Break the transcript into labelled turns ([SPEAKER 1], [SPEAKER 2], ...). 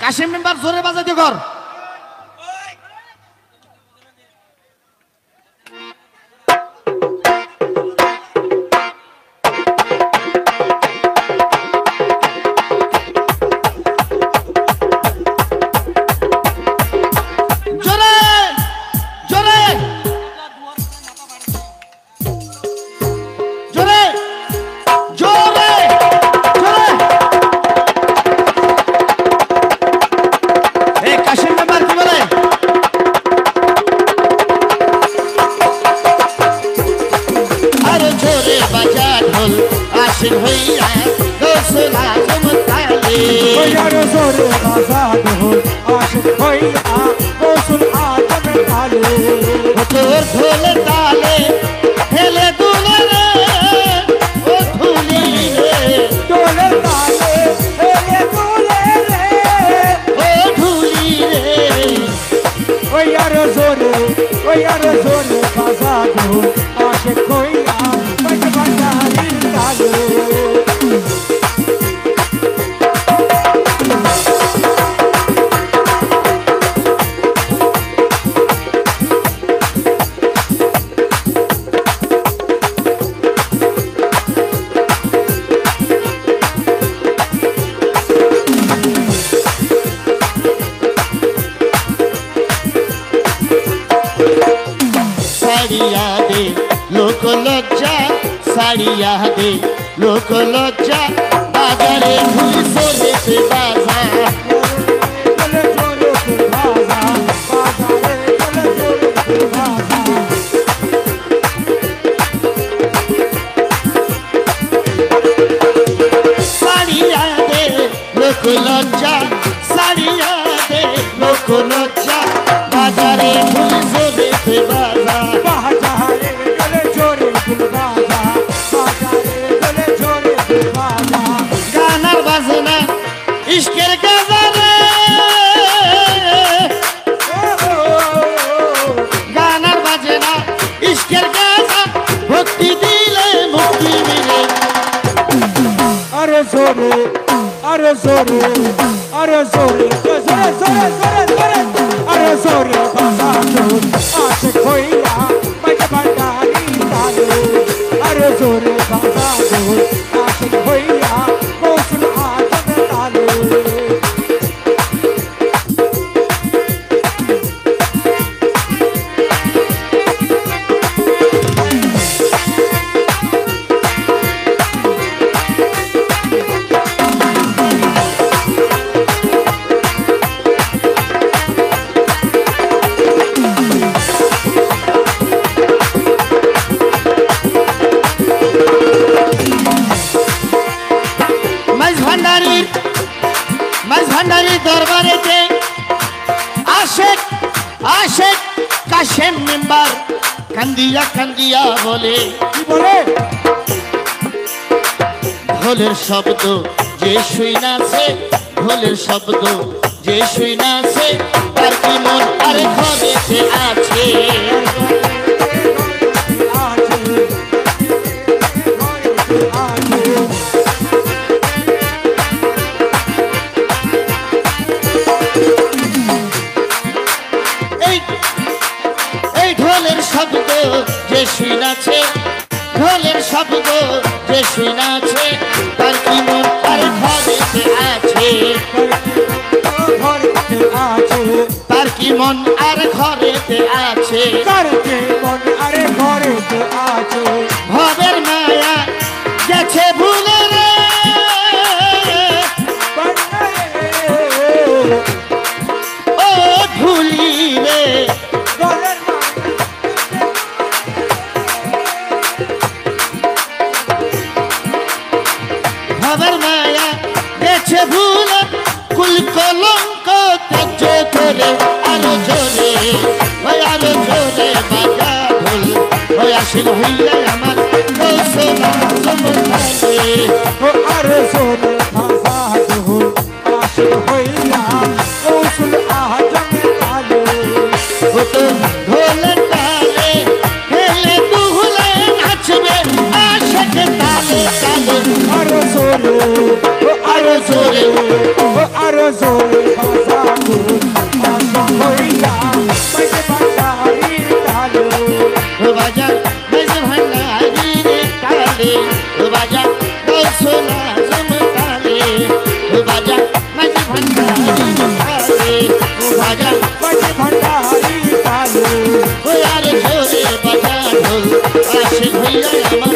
[SPEAKER 1] Kashim member জোরে বাজাইতে কর। लोक लज्जा बाजारे भूल सोने से बाजार साड़िया दे लोक लज्जा साड़िया दे लोक लज्जा बाजारे भूल सोने से बाजार इश्केर गज़ारे गाना बजना इश्केर गज़ा भक्ति दिले मुक्ति मिले अरे जोरे अरे जोरे अरे जोरे जोरे जोरे जोरे जोरे अरे जोरे बाजारो आशिक होइया मैं बंदानी डालो अरे जोरे बाजारो आशिक होइया मौसम दरबारेते आशिक आशिक काशिम मेम्बर कांदिया कांदिया बोले की बोले ढोलेर शब्द जे शुइना से ढोलेर शब्द जे शुइना से तार की मन आरे घरेते आछे যে শুনাছে ঢোলের শব্দ যে শুনাছে তার কি মন আর ঘরেতে আছে তার কি মন আর ঘরেতে আছে ভবের মায়া গেছে ভুলে রে ও ভুলি রে भवर माया देखे भूल कुल कलंक त्यज करे आरो जोरे बाजा ढोल ओय आशिक हइया आमार कौशला समझाए ओ आरो जोरे बाजा ढोल आशिक हइया कौशल आजम आले ओ तो ढोल ताले हेले दुहले नाचबे आशिक ताले ताले आरो जोरे ও আরো জোরে
[SPEAKER 2] ও আরো জোরে বাজাবো আশা হইয়া মাঝে ভান্ডারির তালে
[SPEAKER 1] ও বাজার মেজে ভান্ডারির তালে ও বাজার সোনা জমতালে ও বাজার মেজে ভান্ডারির তালে ও বাজার
[SPEAKER 2] মাঝে ভান্ডারির তালে
[SPEAKER 1] ও আরো জোরে বাজা ঢোল আশিক হইয়া